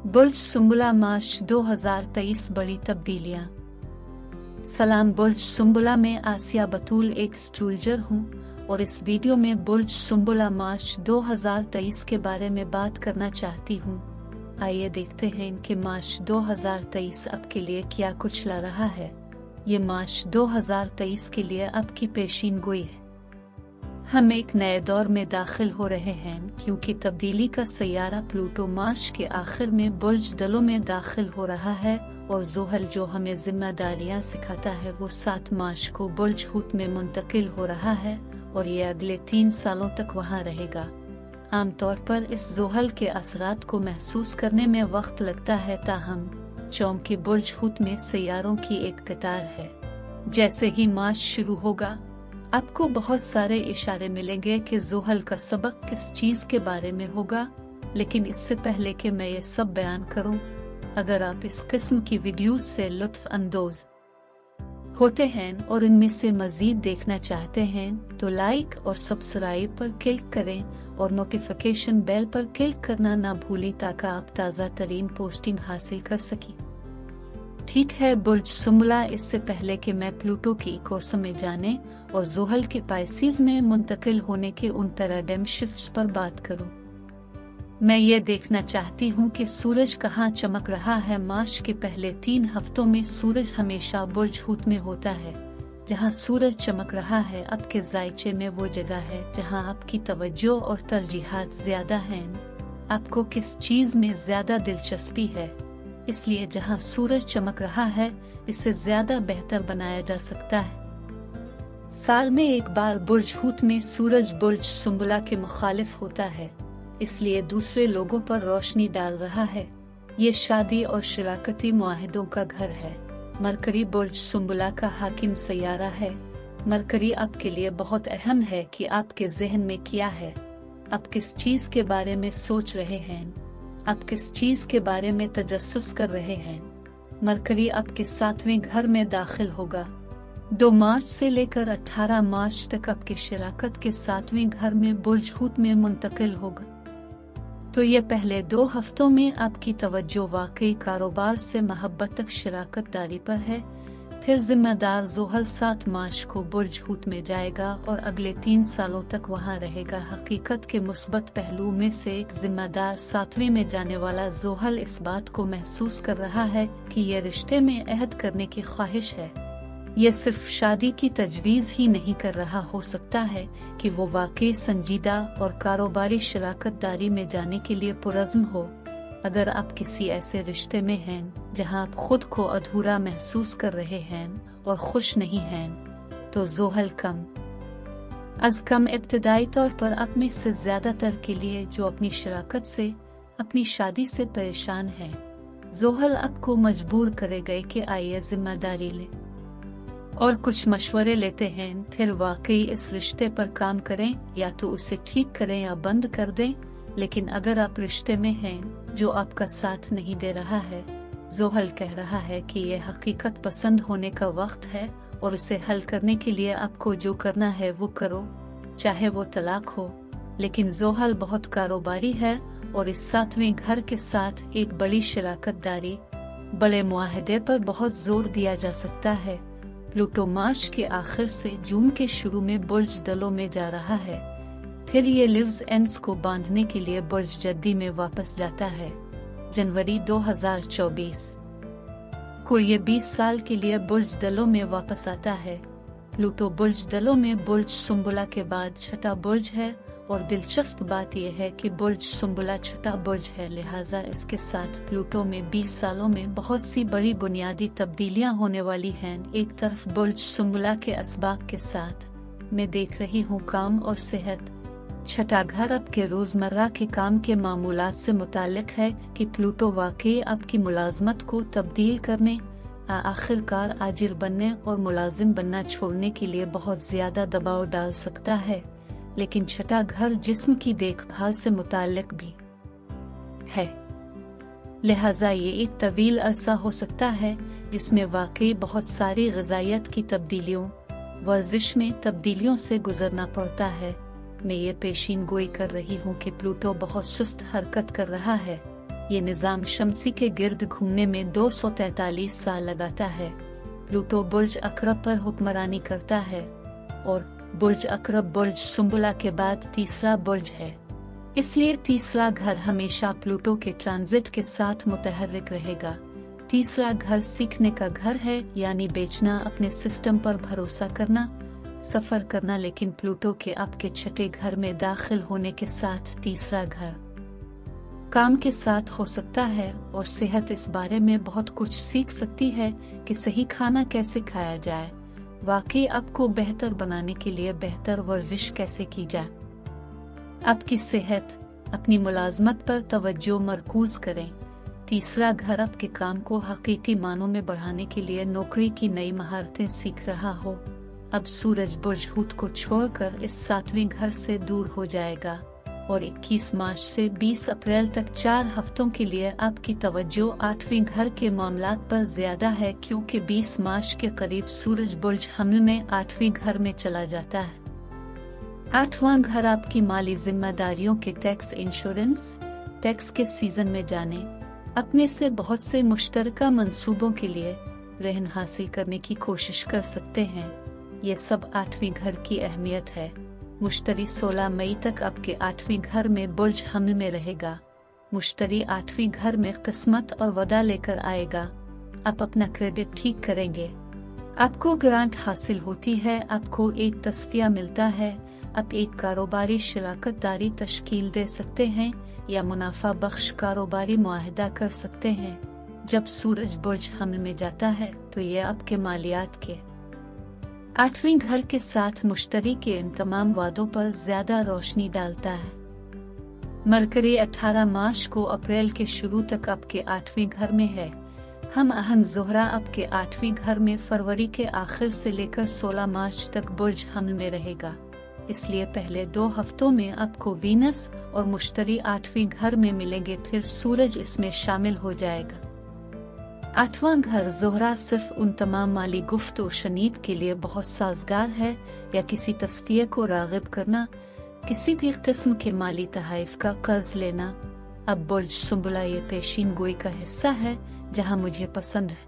बुर्ज सुंबुला मार्च 2023 बड़ी तब्दीलियां। सलाम, बुर्ज सुंबुला में आसिया बतूल एक एस्ट्रोलॉजर हूँ और इस वीडियो में बुर्ज सुंबुला मार्च 2023 के बारे में बात करना चाहती हूँ। आइए देखते हैं कि मार्च 2023 आपके लिए क्या कुछ ला रहा है। ये मार्च 2023 के लिए आपकी पेशीन गोई है। हम एक नए दौर में दाखिल हो रहे हैं क्योंकि तब्दीली का सैयारा प्लूटो मार्च के आखिर में बुर्ज दलों में दाखिल हो रहा है और ज़ोहल जो हमें जिम्मेदारियां सिखाता है वो 7 मार्च को बुर्ज हूत में मुंतकिल हो रहा है और ये अगले 3 सालों तक वहां रहेगा। आमतौर पर इस ज़ोहल के असरात को महसूस करने में वक्त लगता है, ताहम चौंके बुर्ज हूत में सैयारों की एक कतार है। जैसे ही मार्च शुरू होगा आपको बहुत सारे इशारे मिलेंगे कि ज़ोहल का सबक किस चीज़ के बारे में होगा। लेकिन इससे पहले कि मैं ये सब बयान करूं, अगर आप इस किस्म की वीडियोस से लुत्फ अंदोज होते हैं और इनमें से मजीद देखना चाहते हैं तो लाइक और सब्सक्राइब पर क्लिक करें और नोटिफिकेशन बेल पर क्लिक करना ना भूलें ताकि आप ताज़ा तरीन पोस्टिंग हासिल कर सकें। ठीक है, बुर्ज सुंबुला, इससे पहले कि मैं प्लूटो की इकोसम में जाने और ज़ोहल के पाइसिस में मुंतकिल होने के उन पैराडाइम शिफ्ट्स पर बात करूं, मैं ये देखना चाहती हूं कि सूरज कहां चमक रहा है। मार्च के पहले 3 हफ्तों में सूरज हमेशा बुर्ज हूत में होता है। जहां सूरज चमक रहा है आपके जायचे में वो जगह है जहां आपकी तवज्जो और तरजीहात ज्यादा हैं। आपको किस चीज में ज्यादा दिलचस्पी है, इसलिए जहां सूरज चमक रहा है इसे ज्यादा बेहतर बनाया जा सकता है। साल में एक बार बुर्ज हूत में सूरज बुर्ज सुंबुला के मुखालिफ होता है, इसलिए दूसरे लोगों पर रोशनी डाल रहा है। ये शादी और शराकती मुआहिदों का घर है। मरकरी बुर्ज सुंबुला का हाकिम सैयारा है। मरकरी आपके लिए बहुत अहम है कि आपके जहन में क्या है, आप किस चीज के बारे में सोच रहे हैं, आप किस चीज के बारे में तजस्सुस कर रहे हैं। मरकरी आपके 7वें घर में दाखिल होगा। 2 मार्च से लेकर 18 मार्च तक आपकी शराकत के 7वें घर में बुर्ज हूत में मुंतकिल होगा। तो ये पहले 2 हफ्तों में आपकी तवज्जो वाकई कारोबार से मोहब्बत तक शराकत दारी पर है। फिर जिम्मेदार ज़ोहल 7 मार्च को बुर्ज हूत में जाएगा और अगले 3 सालों तक वहां रहेगा। हकीकत के मुस्बत पहलू में से एक, जिम्मेदार 7वें में जाने वाला ज़ोहल इस बात को महसूस कर रहा है कि ये रिश्ते में अहद करने की ख्वाहिश है। ये सिर्फ शादी की तजवीज़ ही नहीं कर रहा, हो सकता है कि वो वाकई संजीदा और कारोबारी शराकत दारी में जाने के लिए पुरज़्म हो। अगर आप किसी ऐसे रिश्ते में हैं जहां आप खुद को अधूरा महसूस कर रहे हैं और खुश नहीं हैं, तो ज़ोहल कम अज़ कम इब्तदाई तौर पर आप में से ज़्यादातर के लिए जो अपनी शराकत से, अपनी शादी से परेशान हैं, ज़ोहल आपको मजबूर करेगा कि आइए जिम्मेदारी ले और कुछ मशवरे लेते हैं। फिर वाकई इस रिश्ते पर काम करें, या तो उसे ठीक करें या बंद कर दें। लेकिन अगर आप रिश्ते में हैं जो आपका साथ नहीं दे रहा है, ज़ोहल कह रहा है कि यह हकीकत पसंद होने का वक्त है और उसे हल करने के लिए आपको जो करना है वो करो, चाहे वो तलाक हो। लेकिन ज़ोहल बहुत कारोबारी है और इस 7वें घर के साथ एक बड़ी शराकत दारी, बड़े मुआहदे पर बहुत जोर दिया जा सकता है। प्लूटो मार्च के आखिर से जून के शुरू में बुर्ज दलों में जा रहा है। फिर ये लिव्स एंड्स को बांधने के लिए बुर्ज जद्दी में वापस जाता है। जनवरी 2024 को ये 20 साल के लिए बुर्ज दलों में वापस आता है। प्लूटो बुर्ज दलों में बुर्ज सुंबुला के बाद 6ठा बुर्ज है और दिलचस्प बात यह है कि बुर्ज सुंबुला 6ठा बुर्ज है, लिहाजा इसके साथ प्लूटो में 20 सालों में बहुत सी बड़ी बुनियादी तब्दीलियां होने वाली हैं। एक तरफ बुर्ज सुंबुला के असबाब के साथ मैं देख रही हूँ काम और सेहत। 6ठा घर आपके रोजमर्रा के काम के मामूलात से मुताल्लिक है कि प्लूटो वाकई आपकी मुलाजमत को तब्दील करने, आखिरकार आजिर बनने और मुलाजिम बनना छोड़ने के लिए बहुत ज्यादा दबाव डाल सकता है। लेकिन 6ठा घर जिस्म की देखभाल से मुताल्लिक भी है, लिहाजा ये एक तवील अरसा हो सकता है जिसमें वाकई बहुत सारी ग़िज़ाइयत की तब्दीलियों, वर्जिश में तब्दीलियों से गुजरना पड़ता है। मैं ये पेशीन गोई कर रही हूँ कि प्लूटो बहुत सुस्त हरकत कर रहा है। ये निज़ाम शमसी के गिर्द घूमने में 243 साल लगाता है। प्लूटो बुर्ज अकरब पर हुक्मरानी करता है और बुर्ज अकरब बुर्ज सुंबुला के बाद तीसरा बुर्ज है। इसलिए तीसरा घर हमेशा प्लूटो के ट्रांजिट के साथ मुतहर्रिक रहेगा। तीसरा घर सीखने का घर है, यानी बेचना, अपने सिस्टम पर भरोसा करना, सफर करना। लेकिन प्लूटो के आपके छठे घर में दाखिल होने के साथ तीसरा घर काम के साथ हो सकता है और सेहत इस बारे में बहुत कुछ सीख सकती है कि सही खाना कैसे खाया जाए, वाकई आपको बेहतर बनाने के लिए बेहतर वर्जिश कैसे की जाए। आपकी सेहत, अपनी मुलाजमत पर तवज्जो मरकूज करें। तीसरा घर आपके काम को हकीकी मानों में बढ़ाने के लिए नौकरी की नई महारतें सीख रहा हो। अब सूरज बुर्ज हूत को छोड़कर इस 7वें घर से दूर हो जाएगा और 21 मार्च से 20 अप्रैल तक 4 हफ्तों के लिए आपकी तवज्जो 8वें घर के मामलात पर ज्यादा है, क्योंकि 20 मार्च के करीब सूरज बुर्ज हमल में 8वें घर में चला जाता है। 8वां घर आपकी माली जिम्मेदारियों के टैक्स, इंश्योरेंस, टैक्स के सीजन में जाने, अपने से बहुत से मुश्तरका मंसूबों के लिए रहन हासिल करने की कोशिश कर सकते हैं। ये सब 8वें घर की अहमियत है। मुश्तरी 16 मई तक आपके 8वें घर में बुर्ज हमल में रहेगा। मुश्तरी 8वें घर में किस्मत और वदा लेकर आएगा। आप अपना क्रेडिट ठीक करेंगे, आपको ग्रांट हासिल होती है, आपको एक तस्फिया मिलता है, आप एक कारोबारी शराकत दारी तश्कील दे सकते हैं या मुनाफा बख्श कारोबारी मुआहदा कर सकते हैं। जब सूरज बुर्ज हमल में जाता है तो ये आपके मालियात के 8वें घर के साथ मुश्तरी के इन तमाम वादों पर ज्यादा रोशनी डालता है। मरकरी 18 मार्च को अप्रैल के शुरू तक आपके 8वें घर में है। हम अहम ज़ोहरा आपके 8वें घर में फरवरी के आखिर से लेकर 16 मार्च तक बुर्ज हमल में रहेगा। इसलिए पहले 2 हफ्तों में आपको वीनस और मुश्तरी 8वें घर में मिलेंगे, फिर सूरज इसमें शामिल हो जाएगा। 8वां घर ज़ोहरा सिर्फ उन तमाम माली गुफ्त शनीद के लिए बहुत साजगार है या किसी तस्फिये को राग़िब करना, किसी भी किस्म के माली तहाइफ का कर्ज लेना। अब बुर्ज सुंबुला ये पेशीन गोई का हिस्सा है जहां मुझे पसंद है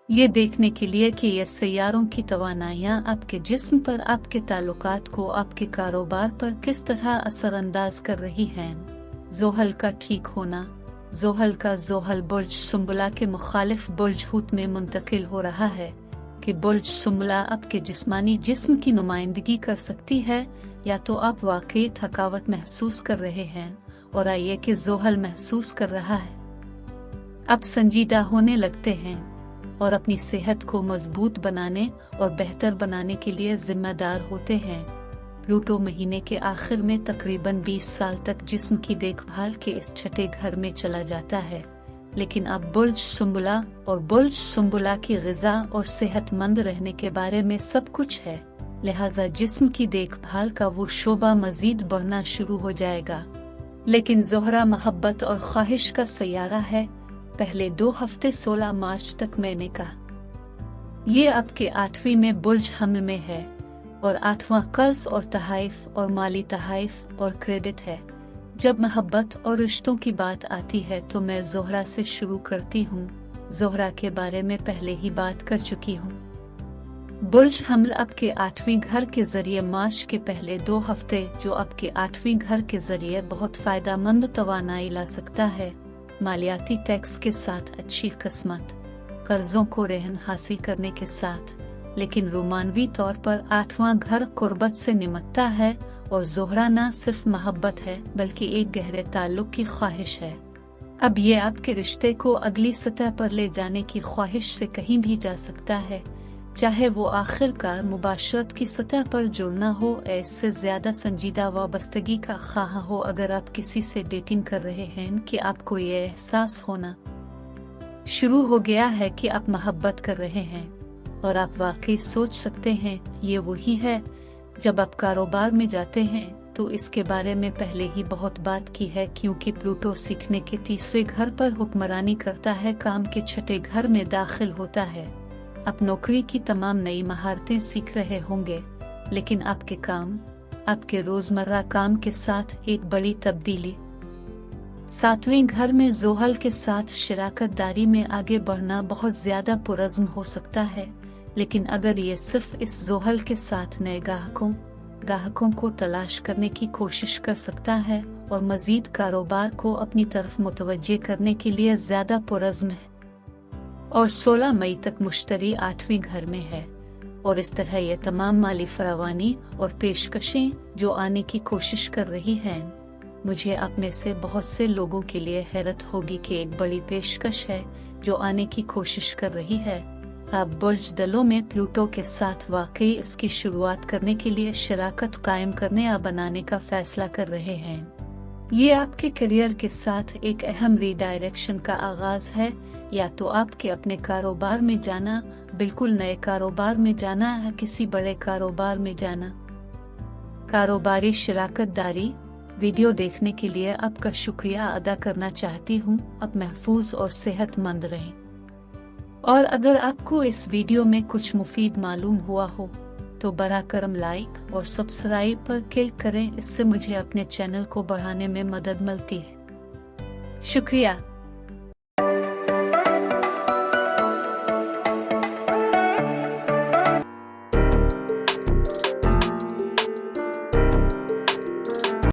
ये देखने के लिए कि ये सैयारों की तवानाइयाँ आपके जिस्म पर, आपके ताल्लुकात को, आपके कारोबार पर किस तरह असरअंदाज कर रही हैं। जोहल का ठीक होना। जोहल का जोहल बुर्ज सुंबुला के मुखालिफ बुर्ज हूत में मुंतकिल हो रहा है कि बुर्ज सुंबुला आपके जिस्मानी जिस्म की नुमाइंदगी कर सकती है, या तो आप वाकई थकावट महसूस कर रहे हैं और आइए कि जोहल महसूस कर रहा है। अब संजीदा होने लगते हैं और अपनी सेहत को मजबूत बनाने और बेहतर बनाने के लिए जिम्मेदार होते हैं। प्लूटो महीने के आखिर में तकरीबन 20 साल तक जिस्म की देखभाल के इस छठे घर में चला जाता है, लेकिन अब बुर्ज सुंबुला और बुर्ज सुंबुला की ग़िज़ा और सेहतमंद रहने के बारे में सब कुछ है, लिहाजा जिस्म की देखभाल का वो शोबा मजीद बढ़ना शुरू हो जाएगा। लेकिन ज़ोहरा मोहब्बत और ख्वाहिश का सैयारा है। पहले 2 हफ्ते 16 मार्च तक मैंने कहा ये आपके 8वीं में बुर्ज हमल में है और 8वां कर्ज और तहाइफ और माली तहाइफ और क्रेडिट है। जब मोहब्बत और रिश्तों की बात आती है तो मैं ज़ोहरा से शुरू करती हूँ। ज़ोहरा के बारे में पहले ही बात कर चुकी हूँ। बुर्ज हमल आपके 8वीं घर के जरिए मार्च के पहले 2 हफ्ते, जो आपके 8वीं घर के जरिए बहुत फायदामंद तवानाई ला सकता है। मालियाती टैक्स के साथ अच्छी किस्मत, कर्जों को रहन हासिल करने के साथ, लेकिन रोमानवी तौर पर 8वां घर कुर्बत से निमटता है और ज़ोहरा न सिर्फ मोहब्बत है बल्कि एक गहरे ताल्लुक की ख्वाहिश है। अब ये आपके रिश्ते को अगली सतह पर ले जाने की ख्वाहिश से कहीं भी जा सकता है, चाहे वो आखिरकार मुबाशरत की सतह पर जुड़ना हो या इससे ज्यादा संजीदा वाबस्तगी का ख्वाह हो। अगर आप किसी से डेटिंग कर रहे हैं कि आपको ये एहसास होना शुरू हो गया है कि आप मोहब्बत कर रहे हैं और आप वाकई सोच सकते हैं ये वही है। जब आप कारोबार में जाते हैं तो इसके बारे में पहले ही बहुत बात की है, क्योंकि प्लूटो सीखने के तीसरे घर पर हुक्मरानी करता है, काम के छठे घर में दाखिल होता है। आप नौकरी की तमाम नई महारतें सीख रहे होंगे, लेकिन आपके काम, आपके रोजमर्रा काम के साथ एक बड़ी तब्दीली सातवें घर में जोहल के साथ शराकत दारी में आगे बढ़ना बहुत ज्यादा पुरज़्म हो सकता है, लेकिन अगर ये सिर्फ इस जोहल के साथ नए ग्राहकों को तलाश करने की कोशिश कर सकता है और मजीद कारोबार को अपनी तरफ मुतवज्जे करने के लिए ज्यादा पुरज़्म है। और 16 मई तक मुश्तरी 8वें घर में है और इस तरह ये तमाम माली फरावानी और पेशकशें जो आने की कोशिश कर रही हैं, मुझे आप में से बहुत से लोगों के लिए हैरत होगी कि एक बड़ी पेशकश है जो आने की कोशिश कर रही है। आप बुर्ज दलों में प्लूटो के साथ वाकई इसकी शुरुआत करने के लिए शराकत कायम करने या बनाने का फैसला कर रहे हैं। ये आपके करियर के साथ एक अहम रीडायरेक्शन का आगाज है, या तो आपके अपने कारोबार में जाना, बिल्कुल नए कारोबार में जाना या किसी बड़े कारोबार में जाना। कारोबारी शराकत दारी वीडियो देखने के लिए आपका शुक्रिया अदा करना चाहती हूँ। अब महफूज और सेहतमंद रहें। और अगर आपको इस वीडियो में कुछ मुफीद मालूम हुआ हो तो बरा करम लाइक और सब्सक्राइब पर क्लिक करें, इससे मुझे अपने चैनल को बढ़ाने में मदद मिलती है। शुक्रिया।